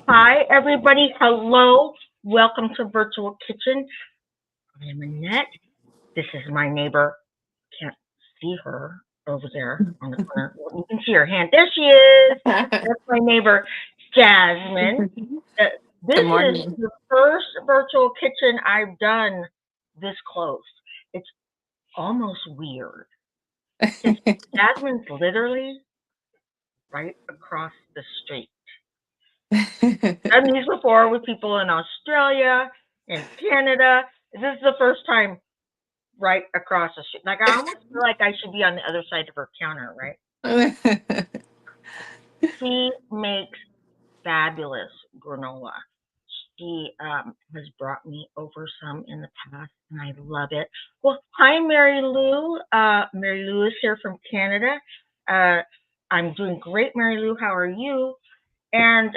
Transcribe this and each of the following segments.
Hi, everybody. Hello. Welcome to Virtual Kitchen. I am Annette. This is my neighbor. Can't see her over there on the corner. Well, you can see her hand. There she is. That's my neighbor, Jasmine. Uh, Good This is morning. the first virtual kitchen I've done this close. It's almost weird because Jasmine's literally right across the street. Done these before with people in Australia and Canada. This is the first time right across the street. Like I almost feel like I should be on the other side of her counter, right? She makes fabulous granola. She has brought me over some in the past, and I love it. Well, hi, Mary Lou. Mary Lou is here from Canada. Uh, I'm doing great, Mary Lou. How are you? And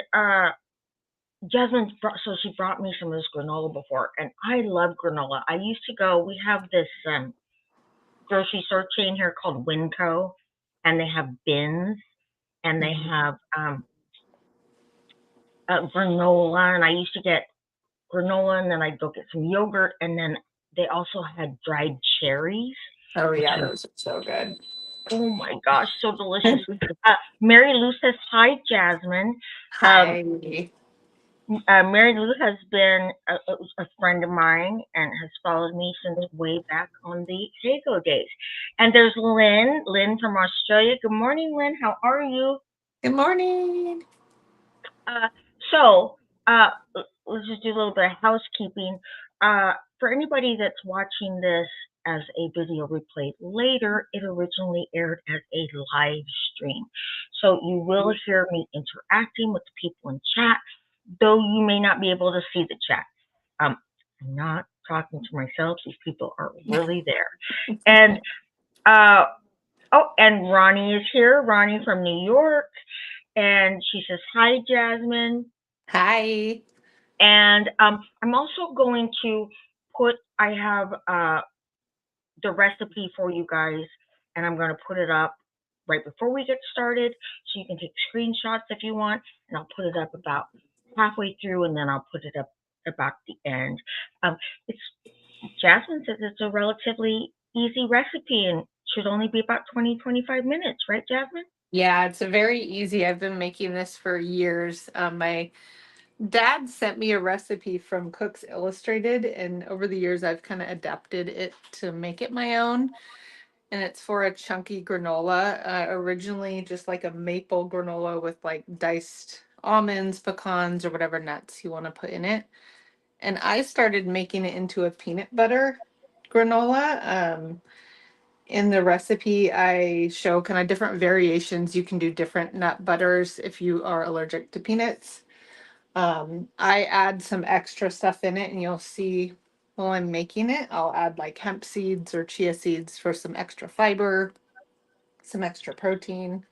so she brought me some of this granola before, and I love granola. I used to go. We have this grocery store chain here called Winco, and they have bins, and they Mhm. have granola. And I used to get granola, and then I'd go get some yogurt, and then they also had dried cherries, Oh which yeah, are those are so good. oh my gosh, so delicious. Mary Lou says hi, Jasmine. Um, Hi. Mary Lou has been a friend of mine and has followed me since way back on the Hago days. And there's Lynn from Australia. Good morning, Lynn. How are you? Good morning. Uh, so, uh, let's just do a little bit of housekeeping. For anybody that's watching this as a video replay later, it originally aired as a live stream. So you will hear me interacting with the people in chat, though you may not be able to see the chat. I'm not talking to myself. These people are really there. And, uh, oh, and Ronnie is here. Ronnie from New York. And she says, hi, Jasmine. Hi. And I'm also going to I have the recipe for you guys, and I'm going to put it up right before we get started. So you can take screenshots if you want, and I'll put it up about halfway through, and then I'll put it up about the end. It's Jasmine says it's a relatively easy recipe and should only be about 20-25 minutes, right, Jasmine? Yeah, it's a very easy. I've been making this for years. My dad sent me a recipe from Cooks Illustrated, and over the years, I've kind of adapted it to make it my own. And it's for a chunky granola. Originally, just like a maple granola with like diced almonds, pecans, or whatever nuts you want to put in it. And I started making it into a peanut butter granola. In the recipe, I show kind of different variations. You can do different nut butters if you are allergic to peanuts. I add some extra stuff in it, and you'll see while I'm making it, I'll add like hemp seeds or chia seeds for some extra fiber, some extra protein.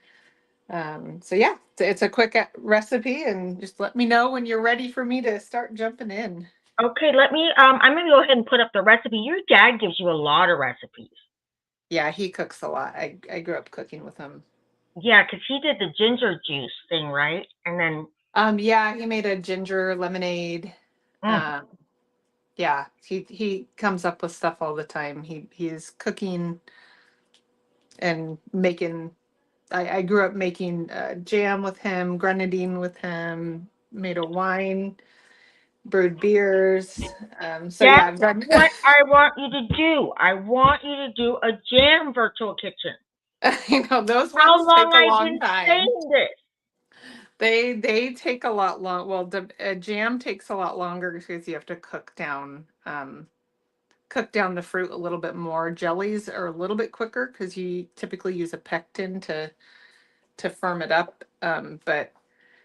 So yeah, it's a quick recipe, and just let me know when you're ready for me to start jumping in. Okay, let me. I'm gonna go ahead and put up the recipe. Your dad gives you a lot of recipes. Yeah, he cooks a lot. I grew up cooking with him. Yeah, because he did the ginger juice thing, right? And then, Yeah, he made a ginger lemonade. mm, Um, yeah, he comes up with stuff all the time. He's cooking and making. I grew up making jam with him, grenadine with him. Made a wine, brewed beers. So that's yeah, I've done. what I want you to do. I want you to do a jam virtual kitchen. Those How ones long take a I've long been time. saying this. They take a lot long. Well, the jam takes a lot longer because you have to cook down the fruit a little bit more. Jellies are a little bit quicker because you typically use a pectin to firm it up. But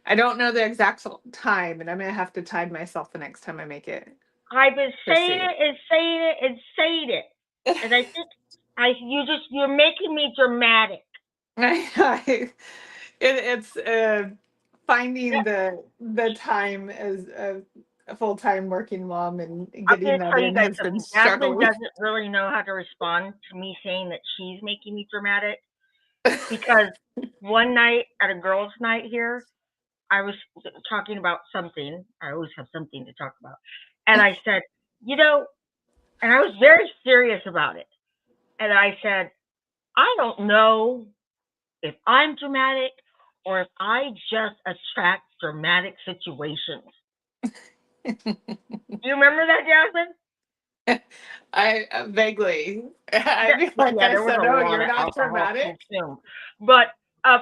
I don't know the exact time, and I'm gonna have to time myself the next time I make it I've been to saying see. it and saying it and saying it, and I think you're making me dramatic. It's Yeah, finding the time as a full time working mom and I'm getting gonna that tell you in guys has been something. Jasmine struggling. doesn't really know how to respond to me saying that she's making me dramatic because one night at a girls' night here, I was talking about something. I always have something to talk about. And I said, you know, and I was very serious about it. And I said, I don't know if I'm dramatic or if I just attract dramatic situations. Do you remember that, Jasmine? I vaguely. I feel like Yeah, I there was said, a "Oh, lot you're of not alcohol dramatic." consumed. But uh,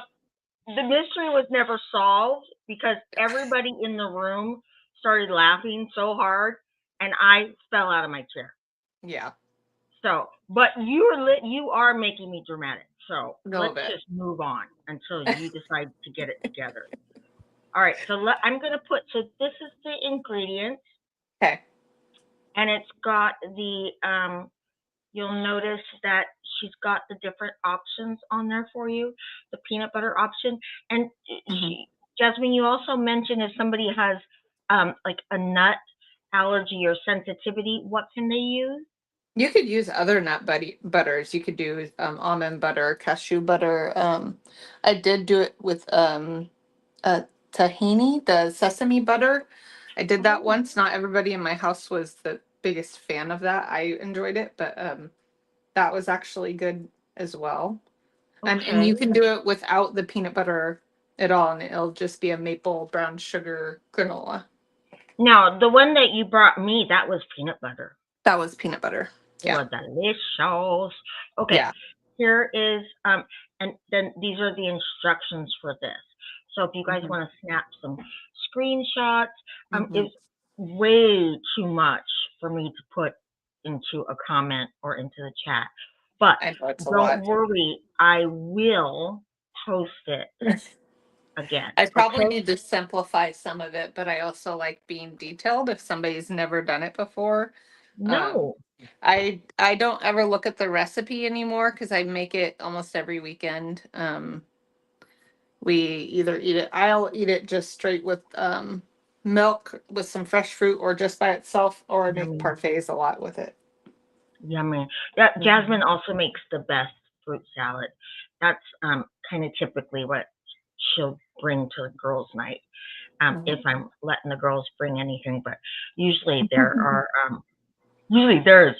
the mystery was never solved because everybody in the room started laughing so hard and I fell out of my chair. Yeah, So, but you are making me dramatic. So a little let's bit. just move on until you decide to get it together. All right. So I'm gonna put. So this is the ingredients, Okay. and it's got the. You'll notice that she's got the different options on there for you. The peanut butter option, and Hmm. she, Jasmine, you also mentioned if somebody has like a nut allergy or sensitivity, what can they use? You could use other butters. You could do almond butter, cashew butter. I did do it with tahini, the sesame butter. I did that Oh, once. Not everybody in my house was the biggest fan of that. I enjoyed it, but that was actually good as well. And okay. you can do it without the peanut butter at all, and it'll just be a maple brown sugar granola. Now, the one that you brought me, that was peanut butter. That was peanut butter. It Yeah. was delicious. Okay, Yeah. here is and then these are the instructions for this. So if you guys Hmm. want to snap some screenshots, Hmm. it's way too much for me to put into a comment or into the chat. But I know it's a don't lot. worry, I will post it again. I probably Okay? need to simplify some of it, but I also like being detailed if somebody's never done it before. Um, No. I don't ever look at the recipe anymore because I make it almost every weekend. We either eat it, I'll eat it just straight with milk with some fresh fruit or just by itself, or I make Yummy. parfaits a lot with it. Yummy. Yeah, Hmm. Jasmine also makes the best fruit salad. That's kind of typically what she'll bring to the girls' night. If Hmm. I'm letting the girls bring anything, but usually usually there's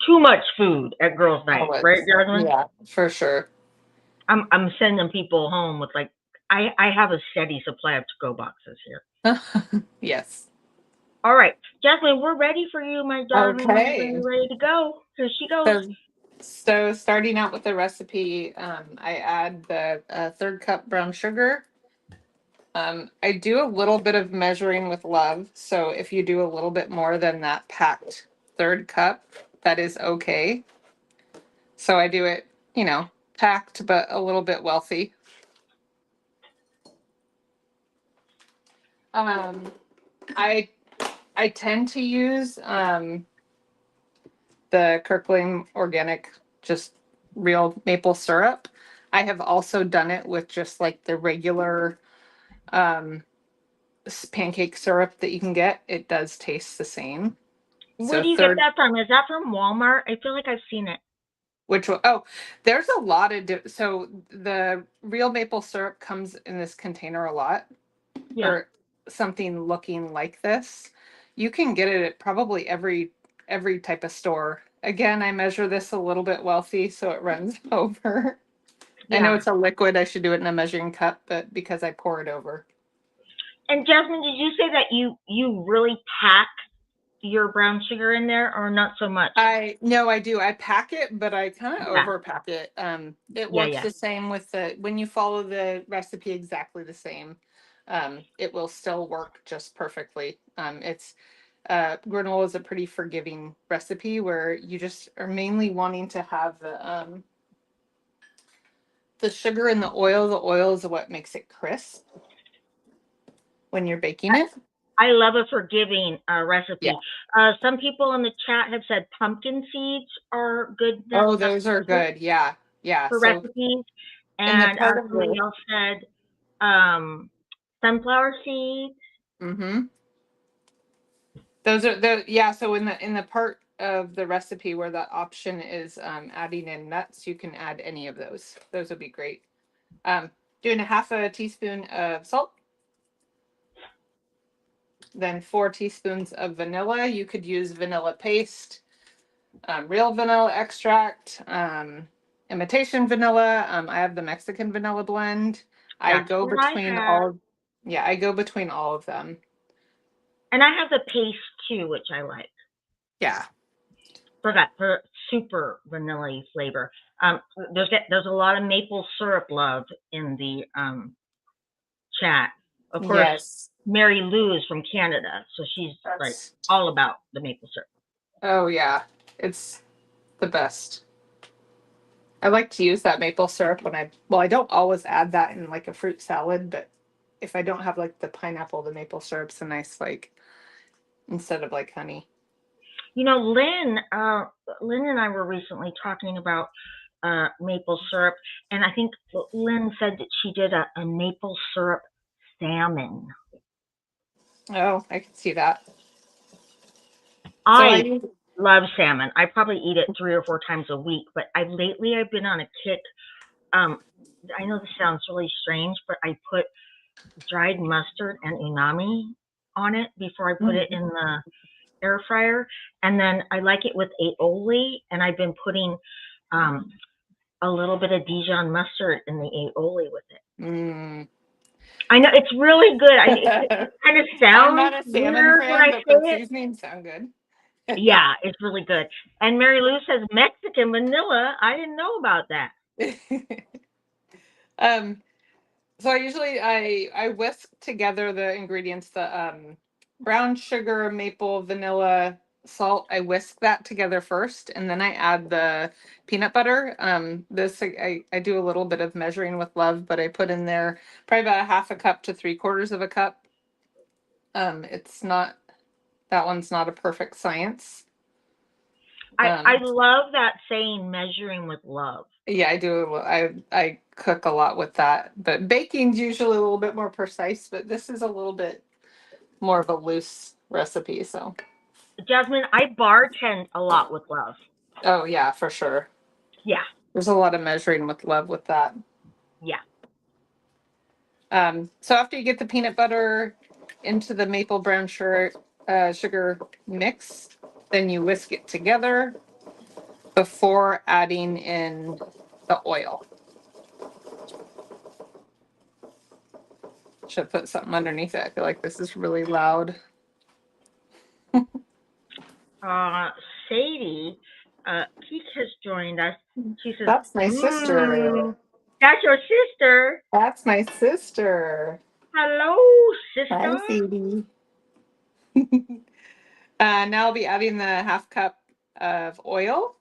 too much food at girls' night, Oh, right, it's Jasmine? yeah, for sure. I'm sending people home with like I have a steady supply of to-go boxes here. Yes. All right, Jasmine, we're ready for you, my darling. Whenever Okay. you're ready to go, here she goes. So, so starting out with the recipe, I add the third cup brown sugar. I do a little bit of measuring with love. So if you do a little bit more than that packed third cup, that is okay. So I do it, packed but a little bit wealthy. Um, I I tend to use the Kirkland organic, just real maple syrup. I have also done it with just like the regular um, pancake syrup that you can get. It does taste the same. Where So do you get third, that from? Is that from Walmart? I feel like I've seen it. which one? Oh, there's a lot of so the real maple syrup comes in this container a lot, Yeah. or something looking like this. You can get it at probably every type of store. Again, I measure this a little bit wealthy, so it runs over. I know Yeah. it's a liquid. I should do it in a measuring cup, but because I pour it over. And Jasmine, did you say that you really pack your brown sugar in there, or not so much? I no, I do. I pack it, but I kind of Yeah. overpack it. It Yeah. works Yeah. the same with the when you follow the recipe exactly the same. It will still work just perfectly. It's granola is a pretty forgiving recipe where you just are mainly wanting to have the sugar and the oil. The oil is what makes it crisp when you're baking it. I love a forgiving recipe. Yeah. Some people in the chat have said pumpkin seeds are good Oh, those are good. Yeah. Yeah. for So recipes, in the and part of somebody the else said um, sunflower seeds. mm-hmm. Those are the yeah. So in the part of the recipe where that option is adding in nuts, you can add any of those. Those would be great. Um, Doing a half a teaspoon of salt, then 4 teaspoons of vanilla. You could use vanilla paste, real vanilla extract, imitation vanilla. I have the Mexican vanilla blend. I That's go what I between have. all, yeah, I go between all of them. And I have the paste too, which I like Yeah. for super vanilla flavor. Um, there's a lot of maple syrup love in the chat. Of course, Yes. Mary Lou is from Canada, so she's like That's, all about the maple syrup. oh yeah, it's the best. I like to use that maple syrup when I don't always add that in like a fruit salad, but if I don't have like the pineapple, the maple syrup's a nice like instead of like honey. Lynn and I were recently talking about maple syrup, and I think Lynn said that she did a maple syrup salmon. Oh, I can see that. So I I use, love salmon. I probably eat it 3 or 4 times a week, but I've been on a kick. Um, I know this sounds really strange, but I put dried mustard and unami on it before I put it in the air fryer, and then I like it with aioli, and I've been putting um, a little bit of Dijon mustard in the aioli with it. mm. I know it's really good. It kind of I'm sounds not a salmon weird when fan, I but say the it. seasonings sound good. Yeah, it's really good. And Mary Lou says Mexican vanilla. I didn't know about that. um, so I whisk together the ingredients, the brown sugar, maple, vanilla, salt. I whisk that together first, and then I add the peanut butter. This I do a little bit of measuring with love, but I put in there probably about a half a cup to 3/4 of a cup. It's not that one's not a perfect science. I Um, love that saying, measuring with love. yeah, I do. I cook a lot with that, but baking's usually a little bit more precise. But this is a little bit more of a loose recipe. So, Jasmine, I bartend a lot with love. oh yeah, for sure. Yeah, There's a lot of measuring with love with that. yeah. So after you get the peanut butter into the maple brown sugar mix, then you whisk it together before adding in the oil. Should put something underneath it. I feel like this is really loud. Uh, Sadie, Keith has joined us. She says, That's my sister. "Mmm, that's your sister. That's my sister. Hello, Hi, sister." Phoebe. Now I'll be adding the half cup of oil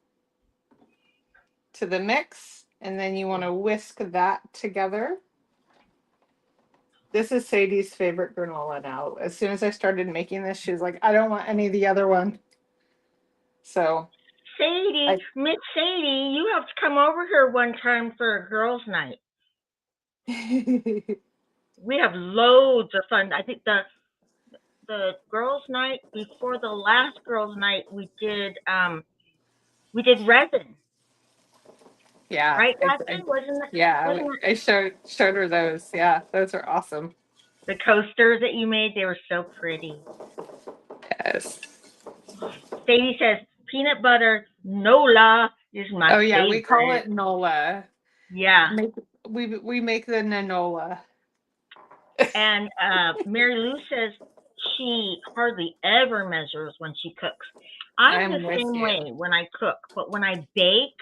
to the mix, and then you want to whisk that together. This is Sadie's favorite granola now. As soon as I started making this, she was like, I don't want any of the other one. So Sadie, I Miss Sadie, you have to come over here one time for a girls' night. We have loads of fun. I think the girls' night before the last girls' night we did resin, yeah, right, Jasmine? yeah, Wasn't I showed her those. Yeah, those are awesome. the coasters that you made? They were so pretty. Yes. Sadie says peanut butter Nola is my Oh yeah, we call favorite. it Nola. Yeah. Make we make the Nanola. And Mary Lou says she hardly ever measures when she cooks. I'm the I'm with same you. way when I cook, but when I bake,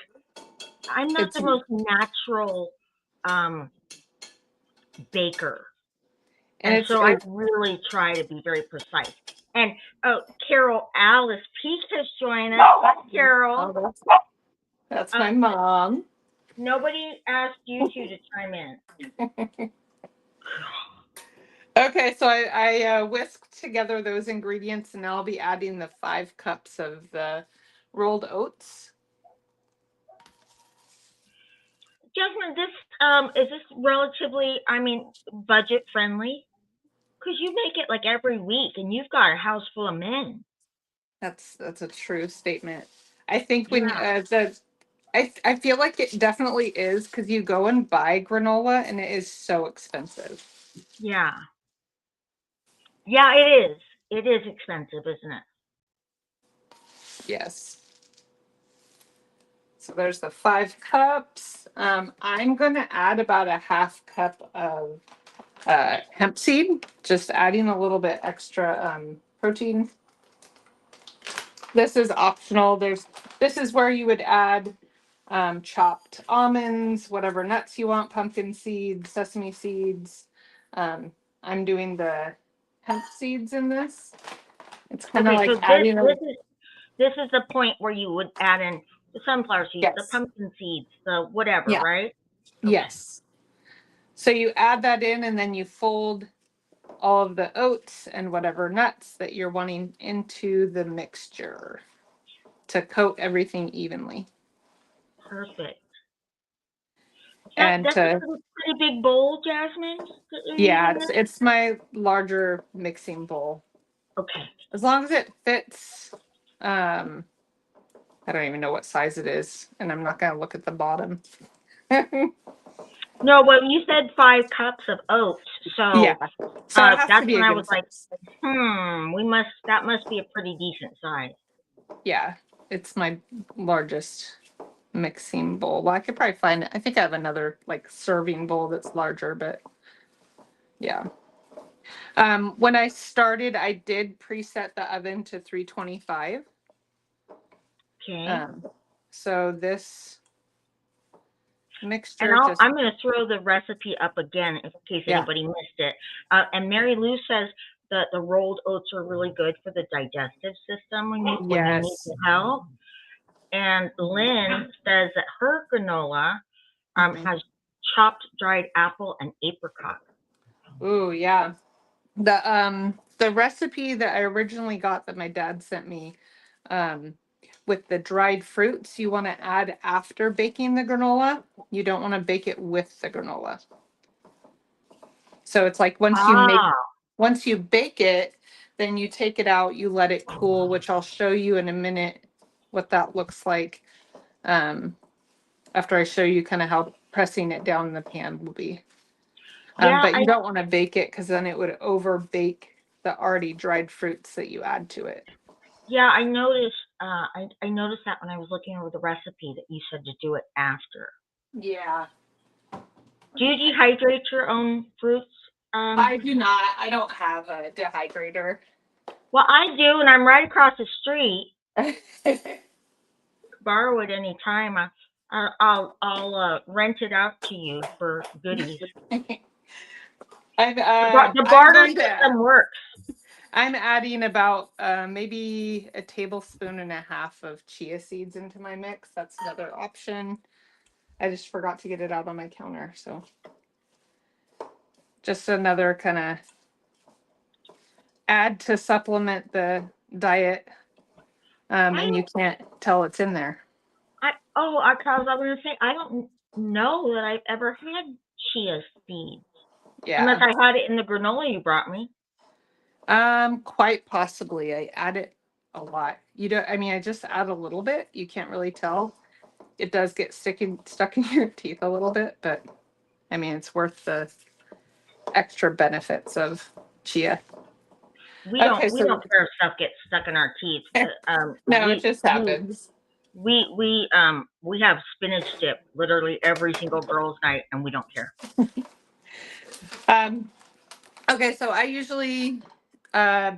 I'm not It's the most natural um, baker. and And it's so I it. really try to be very precise. And oh, Carol Alice Peak has joined us. Hi, Oh, Carol. that's Uh, my mom. nobody asked you two to chime in. Okay, so I whisked together those ingredients, and now I'll be adding the 5 cups of the rolled oats. Jasmine, this is this relatively, I mean, budget friendly? Because you make it like every week, and you've got a house full of men. That's a true statement. I think when Yeah, the I feel like it definitely is because you go and buy granola and it is so expensive. yeah, yeah. It is. It is expensive, isn't it? Yes. So there's the 5 cups. I'm going to add about a half cup of hemp seed, just adding a little bit extra protein. This is optional. This is where you would add chopped almonds, whatever nuts you want, pumpkin seeds, sesame seeds. Um, I'm doing the hemp seeds in this. It's kind of Okay, like so adding a this is the point where you would add in the sunflower seeds, the yes, pumpkin seeds, the whatever, yeah, right? Okay. yes. So you add that in, and then you fold all of the oats and whatever nuts that you're wanting into the mixture to coat everything evenly. Perfect. And That's a to pretty big bowl, Jasmine, that you're yeah, using this? it's my larger mixing bowl. Okay. As long as it fits, I don't even know what size it is, and I'm not going to look at the bottom. No, well, you said 5 cups of oats, Yeah, so so it has to that's be when a I was good like, size. that must be a pretty decent size. Yeah, it's my largest mixing bowl. Well, I could probably find it. I think I have another like serving bowl that's larger, but yeah. When I started, I did preset the oven to 325. Okay. Um, so this And mixture just, I'm going to throw the recipe up again in case yeah, anybody missed it. And Mary Lou says that the rolled oats are really good for the digestive system when you need yes. the help. And Lynn says that her granola Mhm. has chopped dried apple and apricot. Ooh, yeah. The recipe that I originally got that my dad sent me, um, with the dried fruits, you want to add after baking the granola. You don't want to bake it with the granola. So it's like Ah, once you bake it, then you take it out, you let it cool, which I'll show you in a minute what that looks like. Um, after I show you kind of how pressing it down in the pan will be. yeah, But you don't want to bake it because then it would over bake the already dried fruits that you add to it. I noticed. I noticed that when I was looking over the recipe that you said to do it after. Yeah. Do you dehydrate your own fruits? I do not. I don't have a dehydrator. Well, I do, and I'm right across the street. Borrow it any time. I'll rent it out to you for goodies. The I'm barter going to system works. I'm adding about maybe a tablespoon and a half of chia seeds into my mix. That's another option. I just forgot to get it out on my counter, so just another kind of add to supplement the diet, I and you don't. can't tell it's in there. Cause I was gonna say I don't know that I've ever had chia seeds unless Yeah. I had it in the granola you brought me. Quite possibly. I add it a lot. You don't, I mean, I just add a little bit. You can't really tell. It does get stuck in your teeth a little bit, but I mean, it's worth the extra benefits of chia. Okay, We so don't care if stuff gets stuck in our teeth. no, it just happens. We have spinach dip literally every single girls' night, and we don't care. Um, okay, so I usually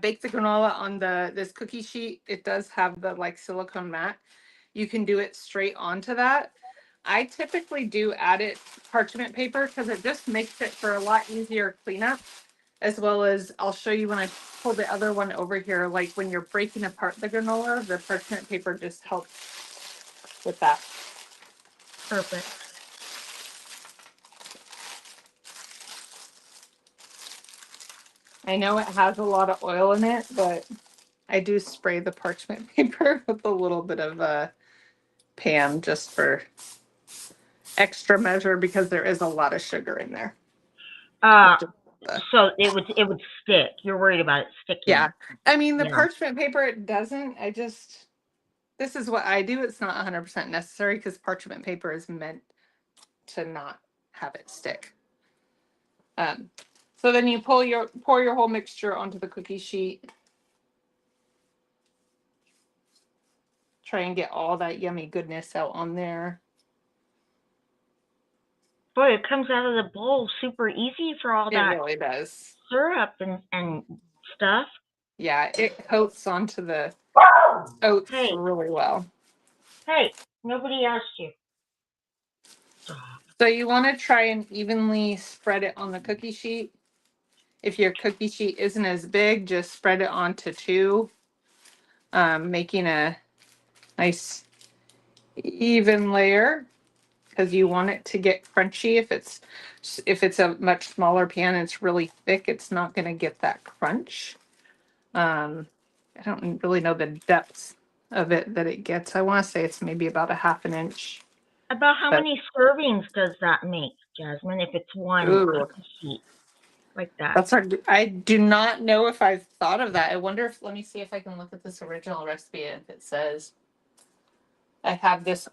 bake the granola on this cookie sheet. It does have the like silicone mat. You can do it straight onto that. I typically do add it parchment paper because it just makes it for a lot easier cleanup, as well as I'll show you when I pull the other one over here, like when you're breaking apart the granola, the parchment paper just helps with that. Perfect. I know it has a lot of oil in it, but I do spray the parchment paper with a little bit of Pam just for extra measure because there is a lot of sugar in there. Uh, Not just so it would stick. You're worried about it sticking. yeah. I mean, the Yeah. parchment paper, it doesn't. This is what I do. It's not 100% necessary because parchment paper is meant to not have it stick. Um, so then you pour your whole mixture onto the cookie sheet. try and get all that yummy goodness out on there. Boy, it comes out of the bowl super easy for all It that really does. syrup and stuff. Yeah, it coats onto the oats Hey, really well. hey, nobody asked you. So you want to try and evenly spread it on the cookie sheet. If your cookie sheet isn't as big, just spread it onto two, making a nice even layer because you want it to get crunchy. If it's a much smaller pan and it's really thick, it's not going to get that crunch. I don't really know the depth of it that it gets. I want to say it's maybe about a half an inch. About how But many servings does that make, Jasmine, if it's one ooh, cookie sheet like that? that's hard. I do not know if I've thought of that. I wonder if, let me see if I can look at this original recipe if it says. I have this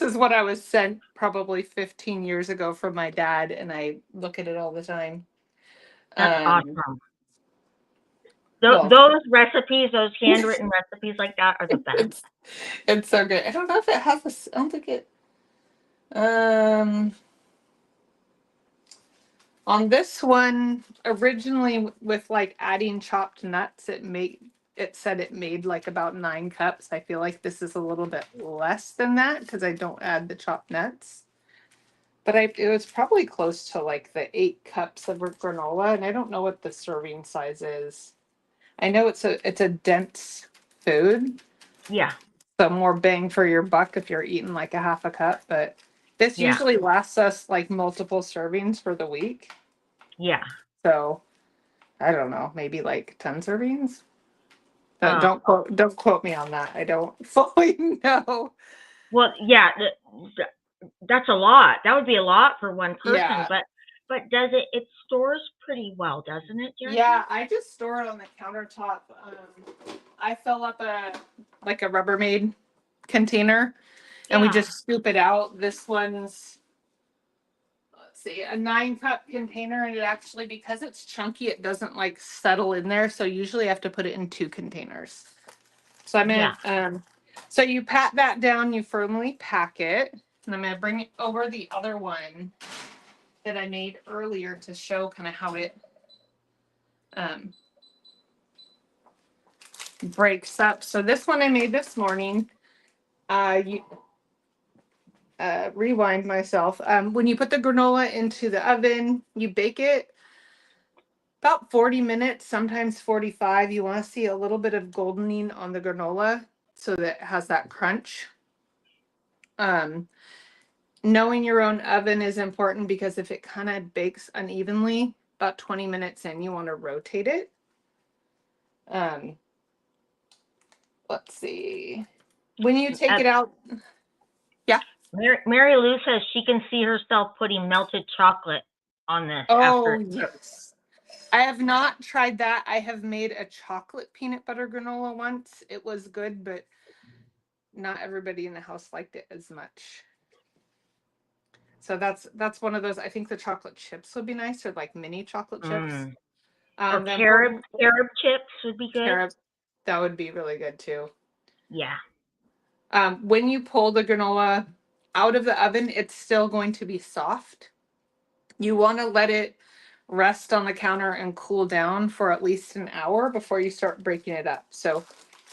is what I was sent probably 15 years ago from my dad, and I look at it all the time. That's Um, awesome. well, Those recipes, those handwritten recipes like that are the best. it's it's so good. I don't know if it has this. I don't think it. Um, on this one, originally with like adding chopped nuts, it said it made like about 9 cups. I feel like this is a little bit less than that because I don't add the chopped nuts. But it was probably close to like the 8 cups of granola, and I don't know what the serving size is. I know it's a dense food, Yeah, so more bang for your buck if you're eating like a half a cup. But this yeah, usually lasts us like multiple servings for the week. yeah. So I don't know, maybe like 10 servings. Don't Uh, don't quote me on that. I don't fully know. well, yeah, that's a lot. That would be a lot for one person, Yeah, but does it? It stores pretty well, doesn't it, yeah. Jasmine? I just store it on the countertop. I fill up a Rubbermaid container, and we Yeah, just scoop it out. This one's, let's see, a 9 cup container, and it actually, because it's chunky, it doesn't like settle in there. So usually I have to put it in 2 containers. So I'm yeah. gonna so you pat that down, you firmly pack it, and I'm gonna bring it over the other one that I made earlier to show kind of how it um, breaks up. So this one I made this morning. You rewind myself. When you put the granola into the oven, you bake it about 40 minutes, sometimes 45. You want to see a little bit of goldening on the granola so that it has that crunch. Um, Knowing your own oven is important because if it kind of bakes unevenly, about 20 minutes in, you want to rotate it. Um, let's see. When you take Uh, it out, yeah. Mary Lou says she can see herself putting melted chocolate on this after Oh, it cooks. yes. I have not tried that. I have made a chocolate peanut butter granola once. It was good, but not everybody in the house liked it as much. So that's one of those. I think the chocolate chips would be nice, or like mini chocolate chips. Mm. Or The important carob chips would be good. carrot, that would be really good too. Yeah, When you pull the granola out of the oven, it's still going to be soft. You want to let it rest on the counter and cool down for at least an hour before you start breaking it up. So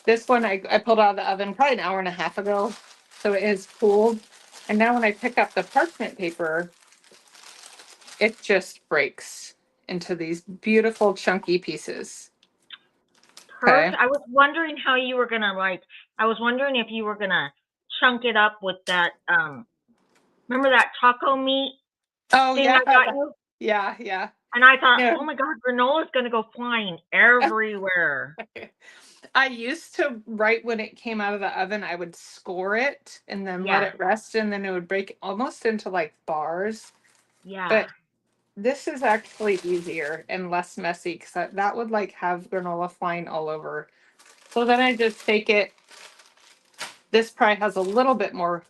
this one I pulled out of the oven probably an hour and a half ago. So it is cooled. And now when I pick up the parchment paper, it just breaks into these beautiful chunky pieces. perfect. Okay. I was wondering how you were gonna like. I was wondering if you were gonna chunk it up with that. Remember that taco meat Oh thing yeah. I got you? Yeah, yeah. And I thought, No. oh my god, granola's gonna go flying everywhere. I used to, right when it came out of the oven, I would score it and then let Yeah, it rest, and then it would break almost into like bars. yeah, But this is actually easier and less messy because that would like have granola flying all over. So then I just take it. This probably has a little bit more,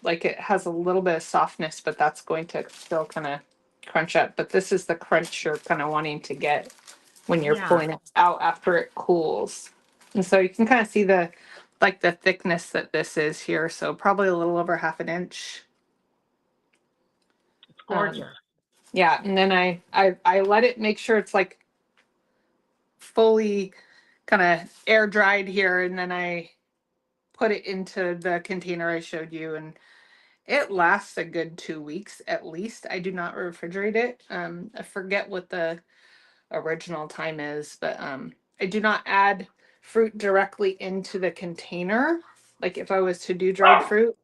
like it has a little bit of softness, but that's going to still kind of crunch up. But this is the crunch you're kind of wanting to get when you're yeah. pulling it out after it cools. And so you can kind of see the like the thickness that this is here, so probably a little over half an inch. It's gorgeous. Yeah, and then I let it make sure it's like fully kind of air dried here, and then I put it into the container I showed you, and it lasts a good 2 weeks at least. I do not refrigerate it. I forget what the original time is, but I do not add fruit directly into the container. Like if I was to do dried fruit,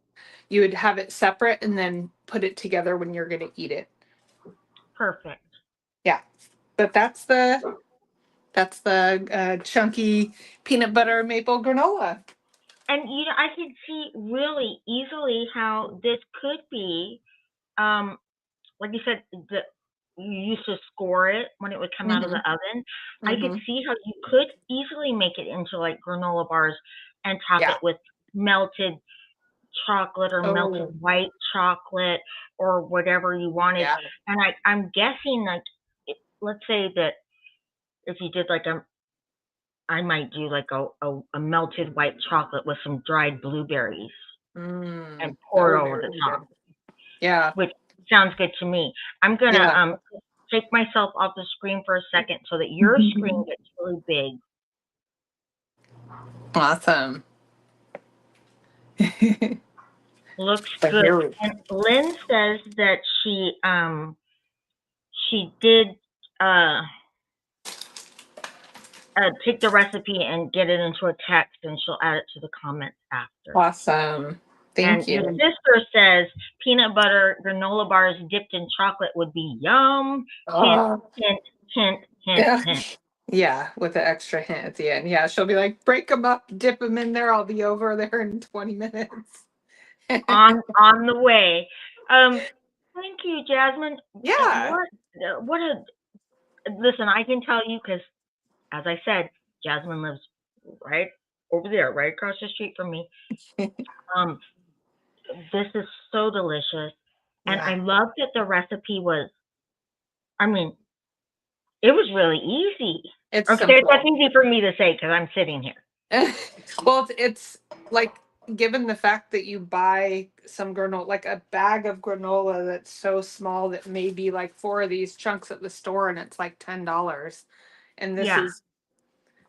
you would have it separate and then put it together when you're going to eat it. Perfect. Yeah, but that's the chunky peanut butter maple granola. And I can see really easily how this could be, um, like you said, you used to score it when it would come out of Mm-hmm. the oven. I could Mm-hmm. see how you could easily make it into like granola bars and top it Yeah. with melted chocolate or melted Oh, white chocolate or whatever you wanted. yeah. And I'm guessing like, let's say that if you did like I might do like a melted white chocolate with some dried blueberries and pour it Oh, over the very top, good. Yeah. which sounds good to me. I'm gonna Yeah. take myself off the screen for a second so that your screen gets really big. Awesome. Looks So good. here we And Lynn says that she did uh take the recipe and get it into a text, and she'll add it to the comments after. Awesome. And Thank your you. sister says peanut butter granola bars dipped in chocolate would be yum. Hint, Oh, hint, hint, hint, yeah. hint. Yeah, with the extra hint at the end. Yeah, she'll be like, break them up, dip them in there. I'll be over there in 20 minutes. On the way. Thank you, Jasmine. Yeah. What a listen. I can tell you because, as I said, Jasmine lives right over there, right across the street from me. Um, this is so delicious, and I Yeah. love that the recipe was. I mean, it was really easy. It's Okay, that's simple. easy for me to say because I'm sitting here. Well, it's like given the fact that you buy some granola, like a bag of granola that's so small that maybe like four of these chunks at the store and it's like $10. And this Yeah. is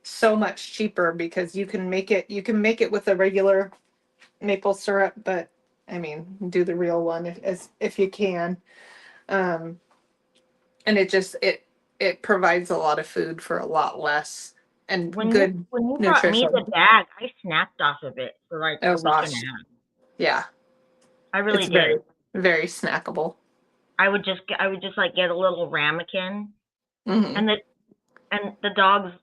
so much cheaper because you can make it with a regular maple syrup, but I mean, do the real one if you can. Um, and it provides a lot of food for a lot less and good When you brought me the nutrition. bag, I snapped off of it for like a Oh week and a gosh. half. Yeah. I really It's did. very, very snackable. I would just like get a little ramekin, Hmm. and the dogs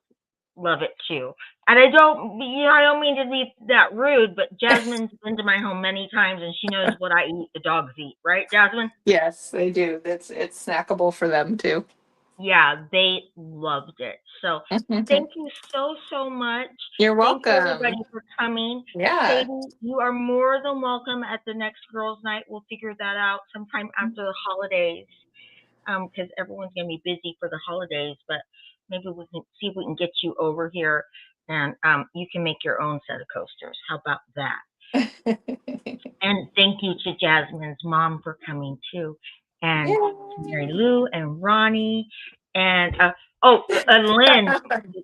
love it too. And I don't mean to be that rude, but Jasmine's been to my home many times, and she knows what I eat. The dogs eat, right, Jasmine? Yes, they do. It's snackable for them too. Yeah, they loved it. So thank you so much. You're Thank you everybody welcome. for coming. Yeah. Sadie, you are more than welcome at the next girls' night. We'll figure that out sometime after the holidays, because everyone's gonna be busy for the holidays. But maybe we can see if we can get you over here, and you can make your own set of coasters. How about that? And thank you to Jasmine's mom for coming too, and to Mary Yay. Lou and Ronnie, and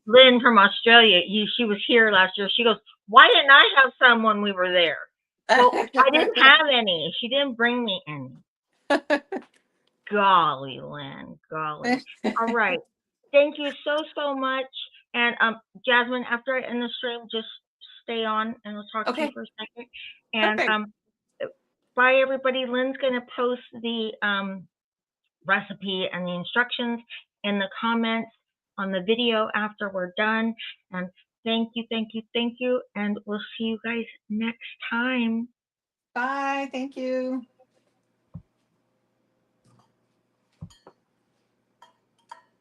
Lynn from Australia. She was here last year. She goes, "Why didn't I have some when we were there?" Well, I didn't have any. She didn't bring me any. Golly, Lynn, golly. All right. Thank you so much. And Jasmine, after I end the stream, just stay on and we'll talk to you Okay, for a second. And perfect. bye everybody. Lynn's gonna post the recipe and the instructions in the comments on the video after we're done. And thank you, and we'll see you guys next time. Bye. Thank you.